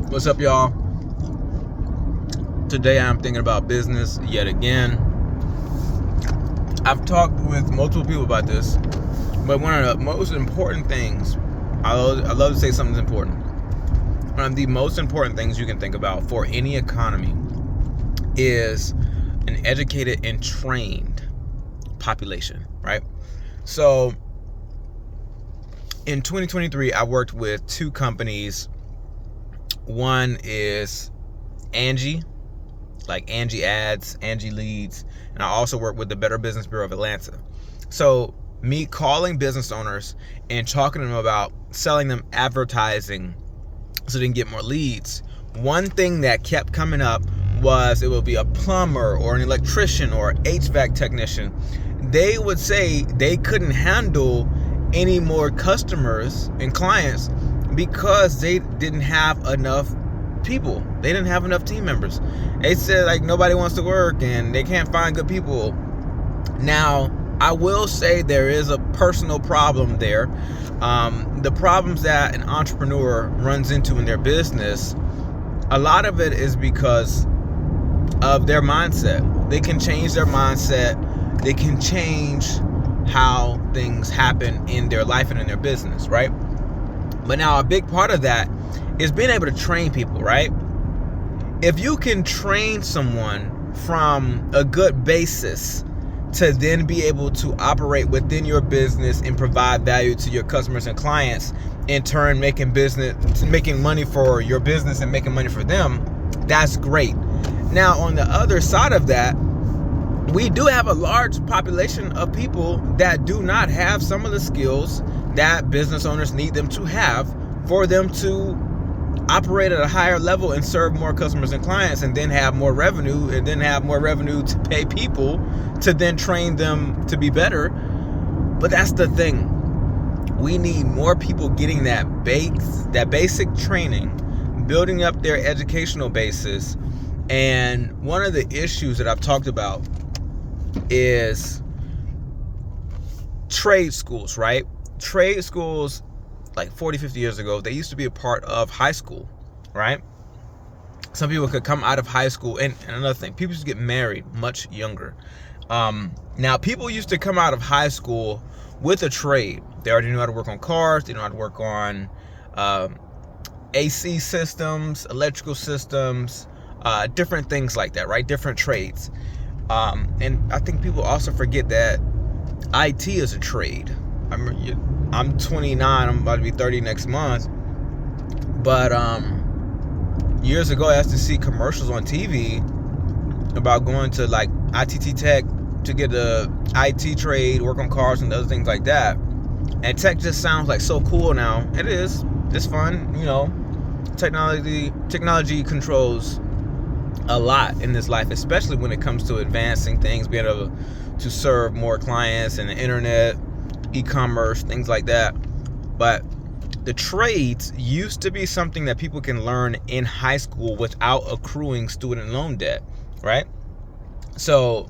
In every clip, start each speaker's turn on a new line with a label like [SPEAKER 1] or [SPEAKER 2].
[SPEAKER 1] What's up, y'all? Today I'm thinking about business yet again. I've talked with multiple people about this, but one of the most important things, I love to say something's important. One of the most important things you can think about for any economy is an educated and trained population, right? So in 2023, I worked with two companies. One is Angie, like Angie Ads, Angie Leads, and I also work with the Better Business Bureau of Atlanta. So me calling business owners and talking to them about selling them advertising so they can get more leads, one thing that kept coming up was it would be a plumber or an electrician or HVAC technician. They would say they couldn't handle any more customers and clients because they didn't have enough people. They didn't have enough team members. They said like nobody wants to work and they can't find good people. Now, I will say there is a personal problem there. The problems that an entrepreneur runs into in their business, a lot of it is because of their mindset. They can change their mindset. They can change how things happen in their life and in their business, right? But now a big part of that is being able to train people, right? If you can train someone from a good basis to then be able to operate within your business and provide value to your customers and clients, in turn making money for your business and making money for them, that's great. Now, on the other side of that, we do have a large population of people that do not have some of the skills that business owners need them to have for them to operate at a higher level and serve more customers and clients, and then have more revenue, to pay people to then train them to be better. But that's the thing. We need more people getting that basic training, building up their educational basis. And one of the issues that I've talked about is trade schools, right? Trade schools, like 40, 50 years ago, they used to be a part of high school, right? Some people could come out of high school, and another thing, people used to get married much younger. Now, people used to come out of high school with a trade. They already knew how to work on cars, they know how to work on AC systems, electrical systems, different things like that, right? Different trades. And I think people also forget that IT is a trade. I'm 29, I'm about to be 30 next month. But years ago, I used to see commercials on TV about going to like ITT Tech to get a IT trade, work on cars and other things like that. And tech just sounds like so cool now. It is. It's fun, you know. Technology controls a lot in this life, especially when it comes to advancing things, being able to serve more clients and the internet, e-commerce, things like that. But the trades used to be something that people can learn in high school without accruing student loan debt, right? So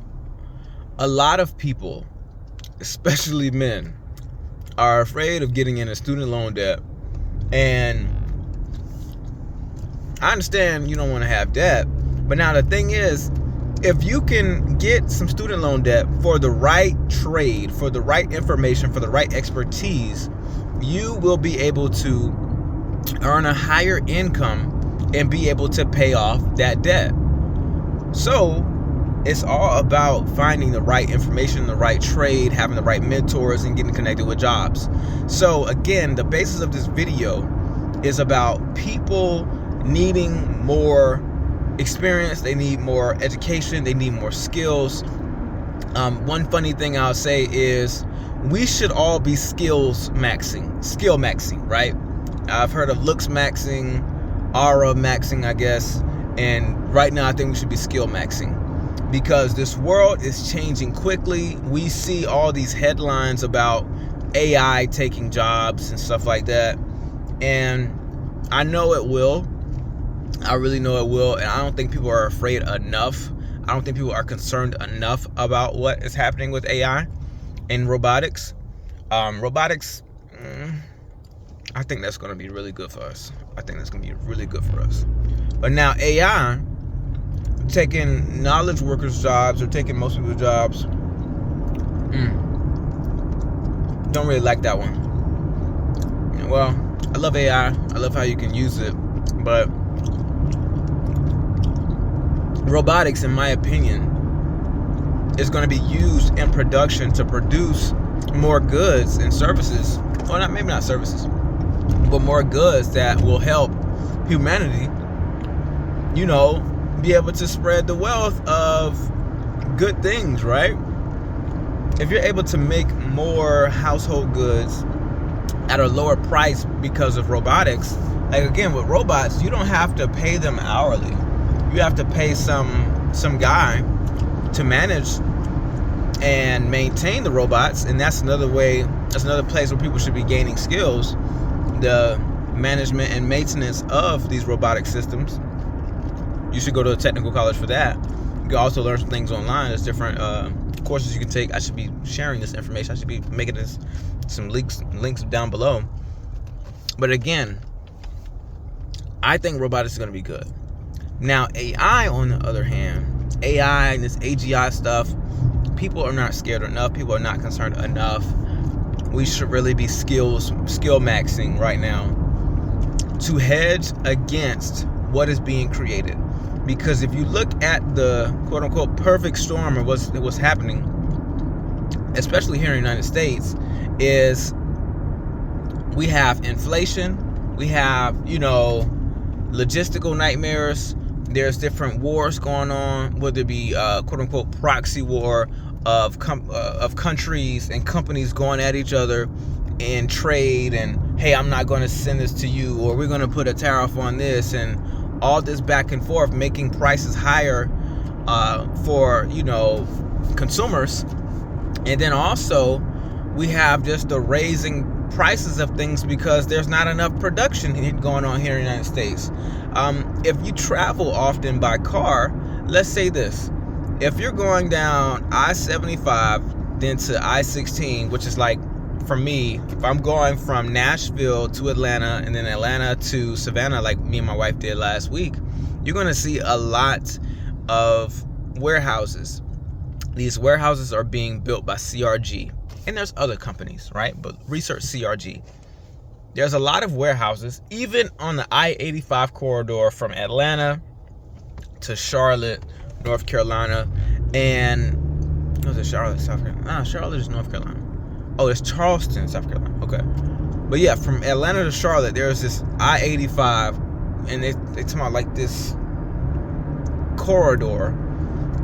[SPEAKER 1] a lot of people, especially men, are afraid of getting into student loan debt. And I understand you don't want to have debt, but now the thing is, if you can get some student loan debt for the right trade, for the right information, for the right expertise, you will be able to earn a higher income and be able to pay off that debt. So it's all about finding the right information, the right trade, having the right mentors, and getting connected with jobs. So again, the basis of this video is about people needing more experience, they need more education, they need more skills. One funny thing I'll say is we should all be skill maxing, right? I've heard of looks maxing, aura maxing, I guess, and right now I think we should be skill maxing, because this world is changing quickly. We see all these headlines about AI taking jobs and stuff like that, and I know it will. I really know it will, and I don't think people are afraid enough. I don't think people are concerned enough about what is happening with AI and robotics. Robotics, I think that's going to be really good for us. But now AI taking knowledge workers' jobs or taking most people's jobs, don't really like that one. Well, I love AI. I love how you can use it, but robotics, in my opinion, is going to be used in production to produce more goods and services. Well, maybe not services, but more goods that will help humanity, be able to spread the wealth of good things, right? If you're able to make more household goods at a lower price because of robotics, like again with robots, you don't have to pay them hourly. You have to pay some guy to manage and maintain the robots, and that's another place where people should be gaining skills, the management and maintenance of these robotic systems. You should go to a technical college for that. You can also learn some things online. There's different courses you can take. I should be sharing this information. I should be making some links down below. But again, I think robotics is going to be good. Now, AI, on the other hand, AI and this AGI stuff, people are not scared enough. People are not concerned enough. We should really be skill maxing right now to hedge against what is being created. Because if you look at the quote-unquote perfect storm of what's happening, especially here in the United States, is we have inflation, we have, logistical nightmares, there's different wars going on, whether it be quote-unquote proxy war of countries and companies going at each other in trade, and hey, I'm not going to send this to you, or we're going to put a tariff on this, and all this back and forth, making prices higher for consumers. And then also we have just the raising prices of things because there's not enough production going on here in the United States. If you travel often by car, let's say this: if you're going down I-75 then to I-16, which is like, for me, if I'm going from Nashville to Atlanta and then Atlanta to Savannah, like me and my wife did last week, you're going to see a lot of warehouses. These warehouses are being built by CRG. And there's other companies, right? But research CRG. There's a lot of warehouses, even on the I-85 corridor from Atlanta to Charlotte, North Carolina. And was it Charlotte, South Carolina? Charlotte is North Carolina. Oh, it's Charleston, South Carolina. Okay. But yeah, from Atlanta to Charlotte, there's this I-85, and they talking about like this corridor,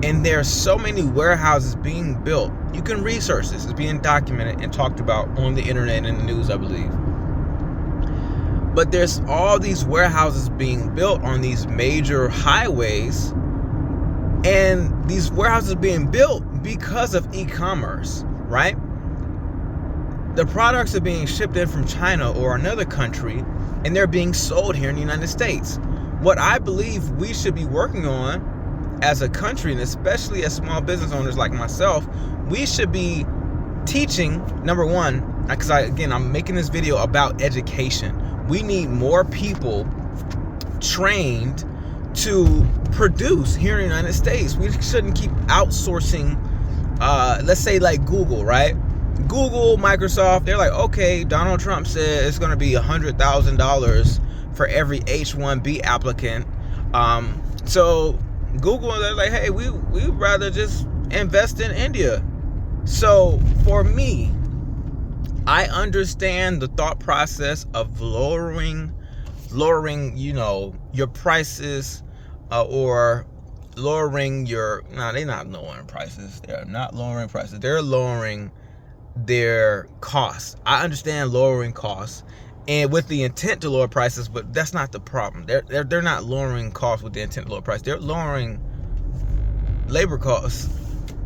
[SPEAKER 1] and there's so many warehouses being built. You can research this. It's being documented and talked about on the internet and the news, I believe. But there's all these warehouses being built on these major highways, and these warehouses being built because of e-commerce, right? The products are being shipped in from China or another country, and they're being sold here in the United States. What I believe we should be working on as a country, and especially as small business owners like myself, we should be teaching, number one, because I'm making this video about education. We need more people trained to produce here in the United States. We shouldn't keep outsourcing, let's say like Google, right? Google, Microsoft, they're like, okay, Donald Trump said it's going to be $100,000 for every H-1B applicant. So Google, they're like, hey, we'd rather just invest in India. So for me, I understand the thought process of lowering, your prices, or lowering your, they're not lowering prices. They're not lowering prices. They're lowering their costs. I understand lowering costs and with the intent to lower prices, but that's not the problem. They're not lowering costs with the intent to lower price. They're lowering labor costs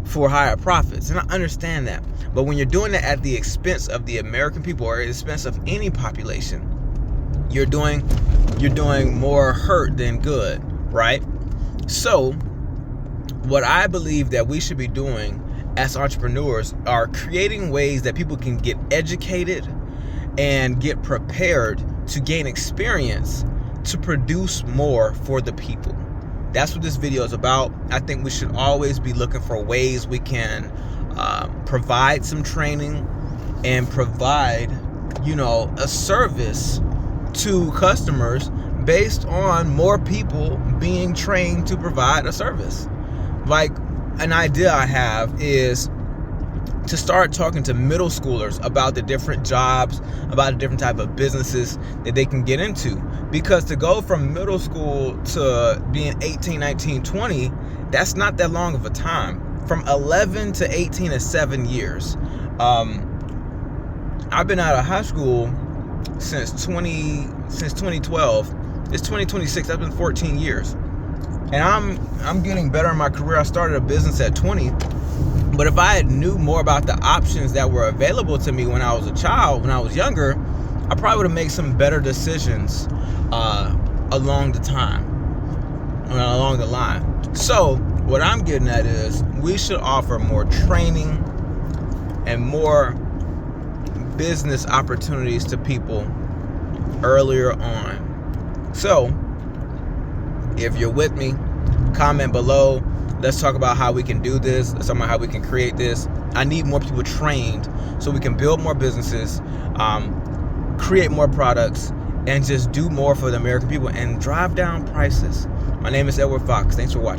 [SPEAKER 1] for higher profits, and I understand that. But when you're doing that at the expense of the American people or at the expense of any population, you're doing more hurt than good, right? So what I believe that we should be doing as entrepreneurs are creating ways that people can get educated and get prepared to gain experience to produce more for the people. That's what this video is about. I think we should always be looking for ways we can provide some training and provide, a service to customers based on more people being trained to provide a service. Like, an idea I have is to start talking to middle schoolers about the different jobs, about the different type of businesses that they can get into. Because to go from middle school to being 18, 19, 20, that's not that long of a time. From 11 to 18 is 7 years. I've been out of high school since 2012. It's 2026. That's been 14 years. And I'm getting better in my career. I started a business at 20. But if I had knew more about the options that were available to me when I was a child, when I was younger, I probably would have made some better decisions along the line. So what I'm getting at is we should offer more training and more business opportunities to people earlier on. So if you're with me, comment below. Let's talk about how we can do this. Let's talk about how we can create this. I need more people trained so we can build more businesses, create more products, and just do more for the American people and drive down prices. My name is Edward Fox. Thanks for watching.